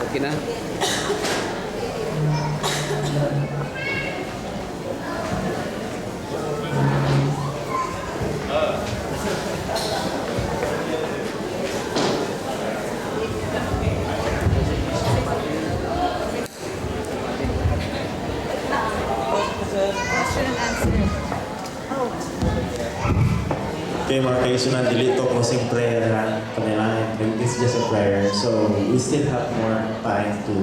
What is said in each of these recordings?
Okay na? Okay, mga kaisunod, dito closing prayer na panalangin. It's just a prayer. So, we still have more time to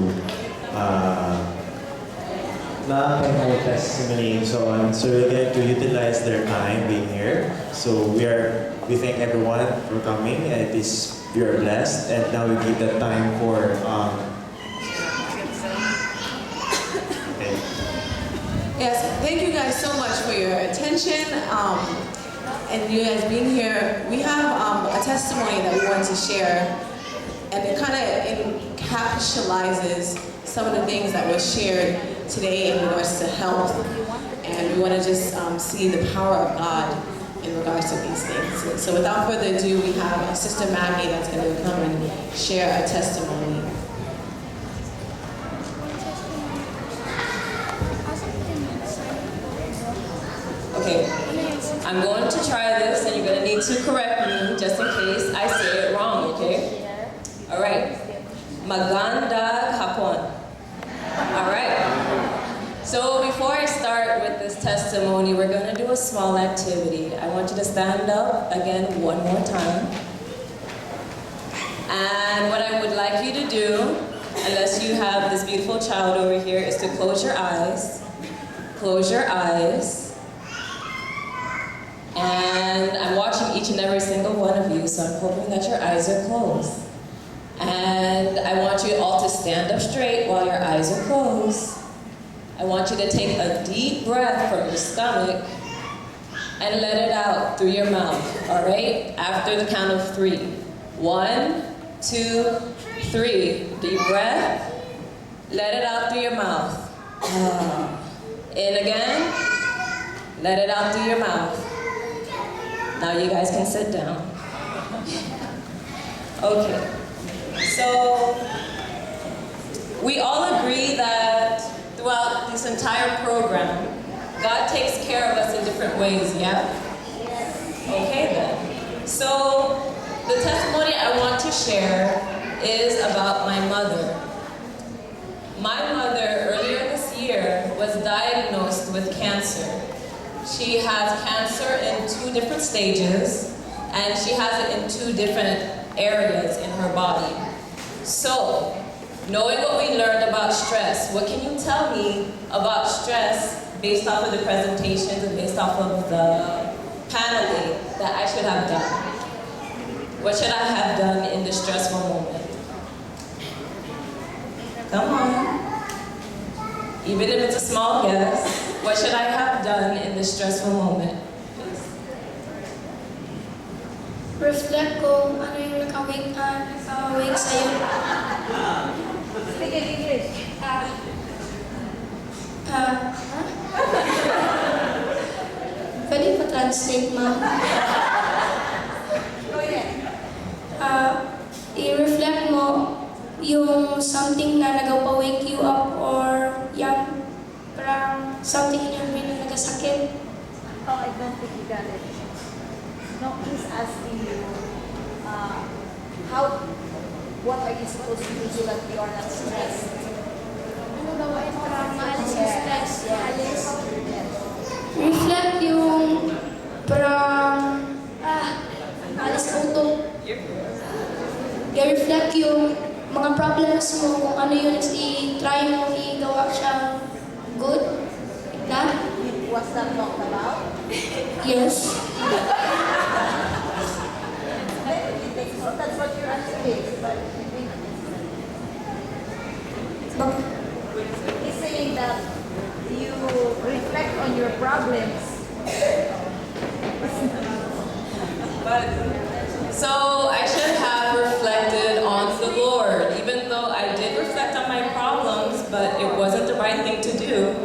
na more testimony and so on. So, we're going to utilize their time being here. So, we thank everyone for coming. And we are blessed. And now we give the time for okay. Yes, thank you guys so much for your attention. And you guys being here. We have a testimony that we want to share, and it kind of encapsulates some of the things that were shared today in regards to health, and we want to just see the power of God in regards to these things. So without further ado, we have Sister Maggie that's going to come and share a testimony. Okay, I'm going to try this and you're going to need to correct me just in case I say it wrong, okay? Alright. Magandang hapon. Alright. So before I start with this testimony, we're going to do a small activity. I want you to stand up again one more time. And what I would like you to do, unless you have this beautiful child over here, is to close your eyes. Close your eyes. And I'm watching each and every single one of you, so I'm hoping that your eyes are closed. And I want you all to stand up straight while your eyes are closed. I want you to take a deep breath from your stomach and let it out through your mouth, all right? After the count of 3. 1, 2, 3. Deep breath. Let it out through your mouth. In again. Let it out through your mouth. Now you guys can sit down. Okay. So, we all agree that throughout this entire program, God takes care of us in different ways, yeah? Okay then. So, the testimony I want to share is about my mother. My mother, earlier this year, was diagnosed with cancer. She has cancer in 2 different stages, and she has it in 2 different areas in her body. So, knowing what we learned about stress, what can you tell me about stress based off of the presentations and based off of the paneling that I should have done? What should I have done in this stressful moment? Come on. Even if it's a small guess, what should I have done in this stressful moment? Reflect kung ano yung nakawake sa'yo. Speak in English. Pwede pa translate, ma'am? Go ahead. I-reflect mo yung something na nagpa-wake you up or yung parang something in your brain na nagasakit. Oh, I don't think you got it. No, he's asking you, what are you supposed to do so that you are not stressed? Ano gawin para maalis yung stress? Maalis. Yes. Reflect yung parang maalis ang utok. I-reflect yung mga problems mo kung ano yun i-try mo i-gawa siya good. Like that. Was that talked about? Yes. So that's what your answer is, but he's saying that you reflect on your problems. So I should have reflected on the Lord, even though I did reflect on my problems, but it wasn't the right thing to do.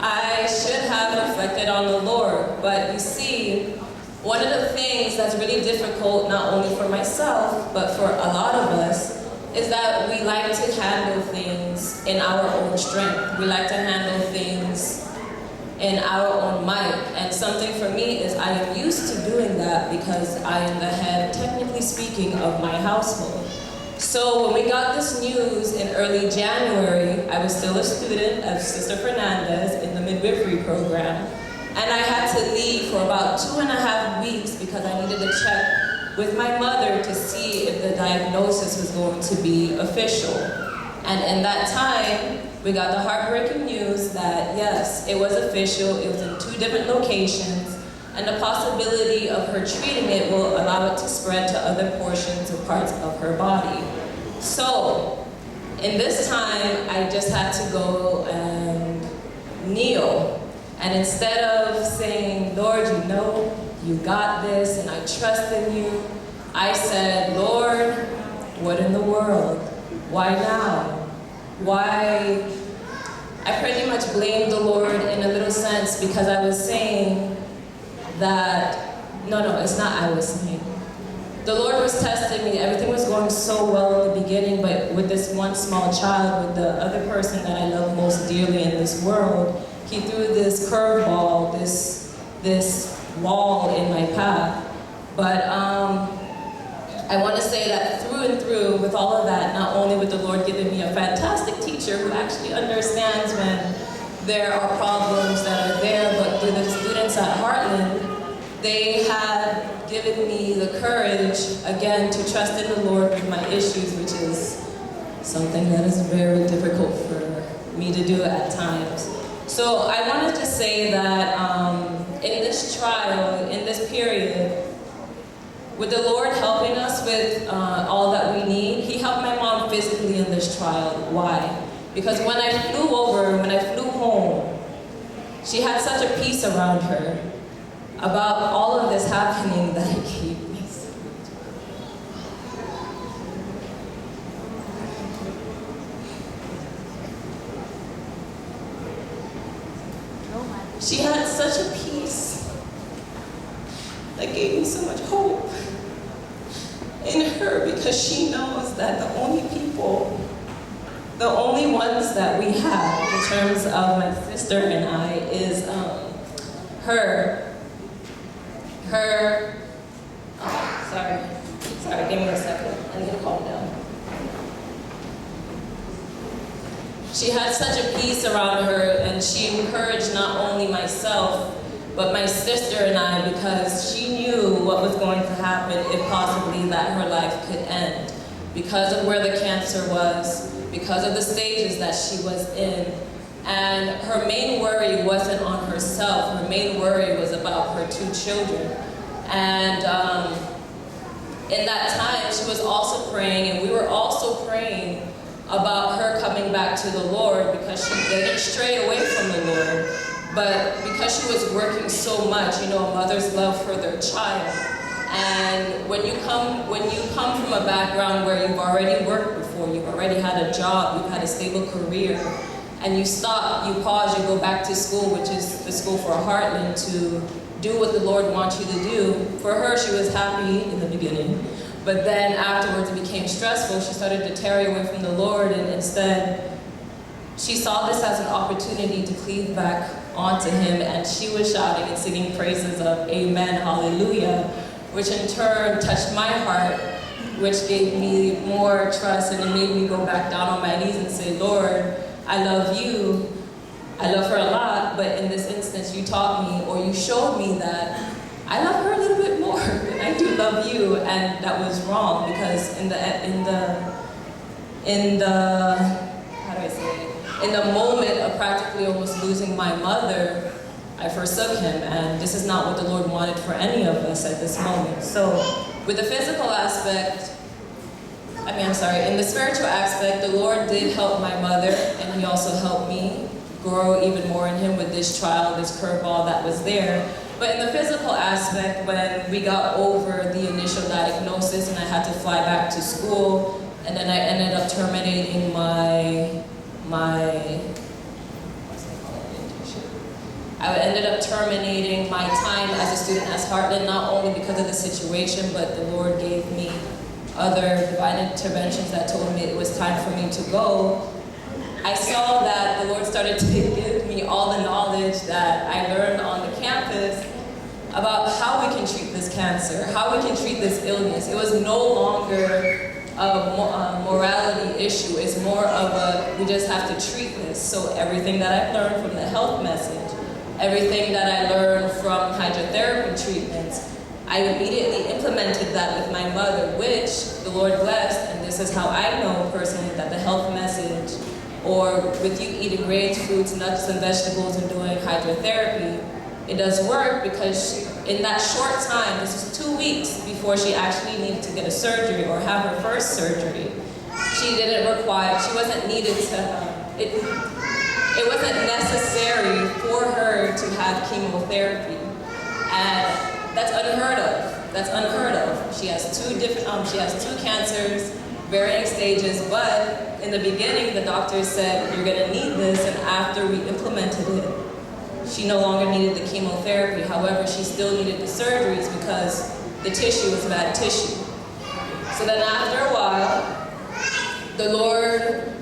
I should have reflected on the Lord. But you see, one of the things that's really difficult, not only for myself, but for a lot of us, is that we like to handle things in our own strength. We like to handle things in our own might. And something for me is I am used to doing that because I am the head, technically speaking, of my household. So when we got this news in early January, I was still a student of Sister Fernandez in the midwifery program. And I had to leave for about 2.5 weeks because I needed to check with my mother to see if the diagnosis was going to be official. And in that time, we got the heartbreaking news that yes, it was official, it was in 2 different locations, and the possibility of her treating it will allow it to spread to other portions or parts of her body. So, in this time, I just had to go and kneel. And instead of saying, Lord, you know, you got this, and I trust in you, I said, Lord, what in the world? Why now? Why? I pretty much blamed the Lord in a little sense because I was saying that, no, it's not I was saying. The Lord was testing me. Everything was going so well in the beginning, but with this one small child, with the other person that I love most dearly in this world, he threw this curveball, this wall in my path. But I want to say that through and through, with all of that, not only with the Lord giving me a fantastic teacher who actually understands when there are problems that are there, but through the students at Hartland, they had given me the courage, again, to trust in the Lord with my issues, which is something that is very difficult for me to do at times. So I wanted to say that in this trial, in this period, with the Lord helping us with all that we need, He helped my mom physically in this trial. Why? Because when I flew home, she had such a peace around her about all of this happening that it gave me. She had such a peace that gave me so much hope in her because she knows that the only ones that we have in terms of my sister and I is sorry, give me a second. I need to calm down. She had such a peace around her, and she encouraged not only myself, but my sister and I, because she knew what was going to happen if possibly that her life could end. Because of where the cancer was, because of the stages that she was in. And her main worry wasn't on herself, her main worry was about her 2 children. And in that time, she was also praying, and we were also praying about her coming back to the Lord because she didn't stray away from the Lord. But because she was working so much, you know, a mother's love for their child. And when you come from a background where you've already worked before, you've already had a job, you've had a stable career, and you stop, you pause, you go back to school, which is the school for Hartland, to do what the Lord wants you to do. For her, she was happy in the beginning, but then afterwards it became stressful. She started to tarry away from the Lord, and instead, she saw this as an opportunity to cleave back onto Him, and she was shouting and singing praises of Amen, Hallelujah, which in turn touched my heart, which gave me more trust, and it made me go back down on my knees and say, Lord, I love you. I love her a lot, but in this instance, you taught me, or you showed me that I love her a little bit more than I do love you, and that was wrong because in the how do I say it? In the moment of practically almost losing my mother, I forsook Him, and this is not what the Lord wanted for any of us at this moment. So, with the physical aspect, in the spiritual aspect, the Lord did help my mother, and He also helped me grow even more in Him with this trial, this curveball that was there. But in the physical aspect, when we got over the initial diagnosis and I had to fly back to school, and then I ended up terminating I ended up terminating my time as a student at Hartland, not only because of the situation, but the Lord gave me other divine interventions that told me it was time for me to go, I saw that the Lord started to give me all the knowledge that I learned on the campus about how we can treat this cancer, how we can treat this illness. It was no longer a morality issue. It's more of a, we just have to treat this. So everything that I've learned from the health message, everything that I learned from hydrotherapy treatments, I immediately implemented that with my mother, which the Lord blessed, and this is how I know personally that the health message, or with you eating grains, fruits, nuts, and vegetables and doing hydrotherapy, it does work because in that short time, this is 2 weeks before she actually needed to get a surgery or have her first surgery, she wasn't needed to, it wasn't necessary for her to have chemotherapy. And that's unheard of. That's unheard of. She has two cancers, varying stages, but in the beginning, the doctor said, you're gonna need this, and after we implemented it, she no longer needed the chemotherapy. However, she still needed the surgeries because the tissue was bad tissue. So then after a while, the Lord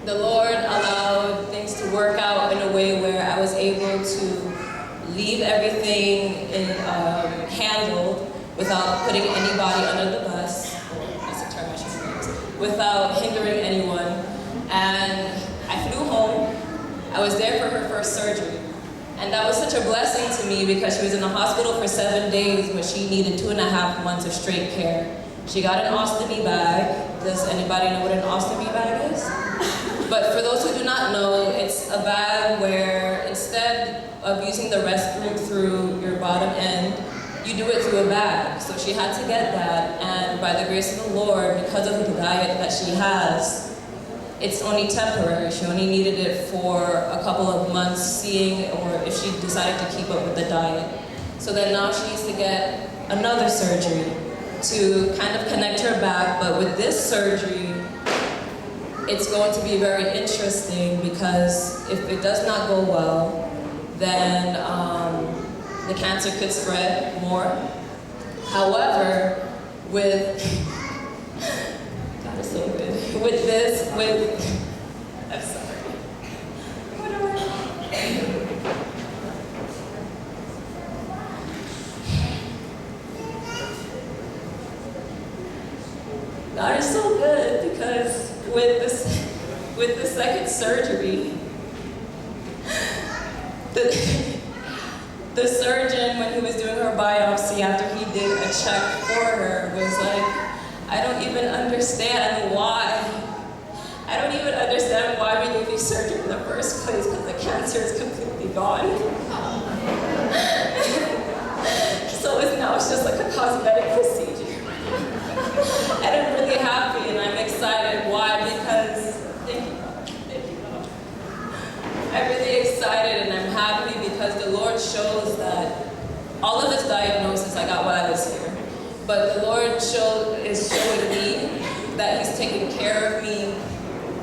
allowed things to work out in a way where I was able to leave everything handled without putting anybody under the bus. That's a term I should use. Without hindering anyone. And I flew home. I was there for her first surgery. And that was such a blessing to me because she was in the hospital for 7 days where she needed 2.5 months of straight care. She got an ostomy bag. Does anybody know what an ostomy bag is? But for those who do not know, it's a bag where instead of using the restroom through your bottom end, you do it through a bag. So she had to get that, and by the grace of the Lord, because of the diet that she has, it's only temporary. She only needed it for a couple of months, seeing, or if she decided to keep up with the diet. So then now she needs to get another surgery to kind of connect her back, but with this surgery, it's going to be very interesting because if it does not go well, then the cancer could spread more. However, God is so good. I'm sorry. God is so good because with the second surgery, the surgeon, when he was doing her biopsy after he did a check for her, was like, I don't even understand why. I don't even understand why we gave you surgery in the first place because the cancer is completely gone. So it's just like a cosmetic procedure. And I'm really happy and I'm excited. Why? Because, thank you. I'm really excited and I'm happy because the Lord shows that all of this diagnosis I got while I was here. But the Lord is showing me that He's taking care of me,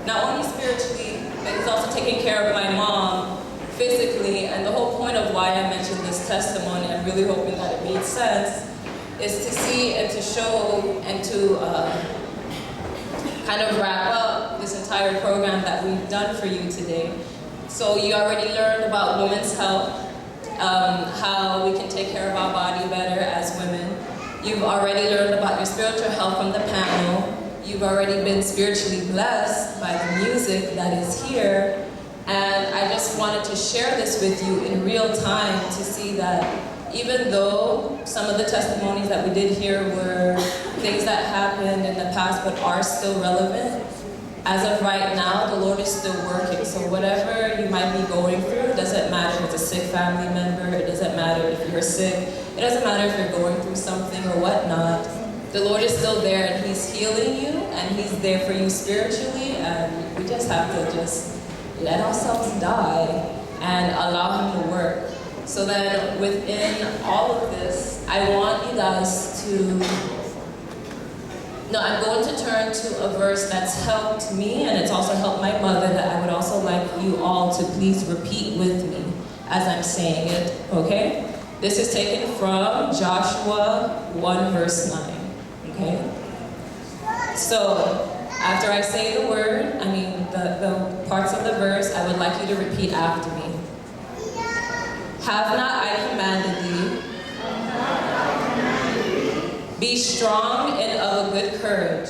not only spiritually, but He's also taking care of my mom physically. And the whole point of why I mentioned this testimony, I'm really hoping that it made sense, is to see and to show and to kind of wrap up this entire program that we've done for you today. So you already learned about women's health, how we can take care of our body better as women. You've already learned about your spiritual health from the panel. You've already been spiritually blessed by the music that is here. And I just wanted to share this with you in real time to see that even though some of the testimonies that we did here were things that happened in the past but are still relevant, as of right now, the Lord is still working. So whatever you might be going through, it doesn't matter if it's a sick family member, it doesn't matter if you're sick, it doesn't matter if you're going through something or whatnot. The Lord is still there and He's healing you and He's there for you spiritually, and we just have to just let ourselves die and allow Him to work. So then within all of this, I want you guys to, I'm going to turn to a verse that's helped me and it's also helped my mother that I would also like you all to please repeat with me as I'm saying it, okay? This is taken from Joshua 1 verse 9, okay? So, after I say the word, the parts of the verse, I would like you to repeat after me. Have not I commanded thee? Be strong and of a good courage.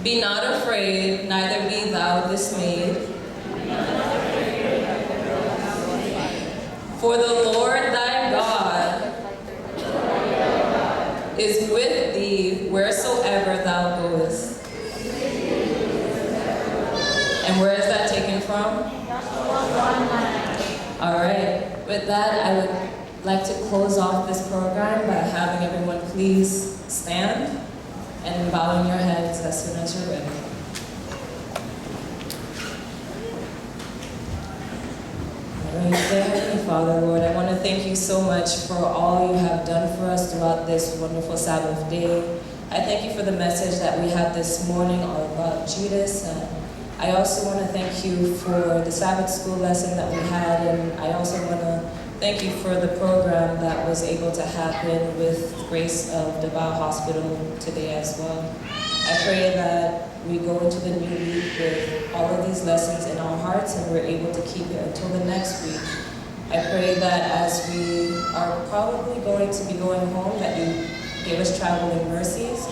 Be not afraid, neither be thou dismayed. For the Lord thy God is with thee wheresoever thou goest. And where is that taken from? All right. With that, I would like to close off this program by having everyone please stand and bowing your heads as soon as you're ready. All right, dear Heavenly Father, Lord, I want to thank you so much for all you have done for us throughout this wonderful Sabbath day. I thank you for the message that we had this morning all about Judas. And I also want to thank you for the Sabbath school lesson that we had, and I also want to thank you for the program that was able to happen with Grace of Davao Hospital today as well. I pray that we go into the new week with all of these lessons in our hearts and we're able to keep it until the next week. I pray that as we are probably going to be going home, that you give us traveling mercies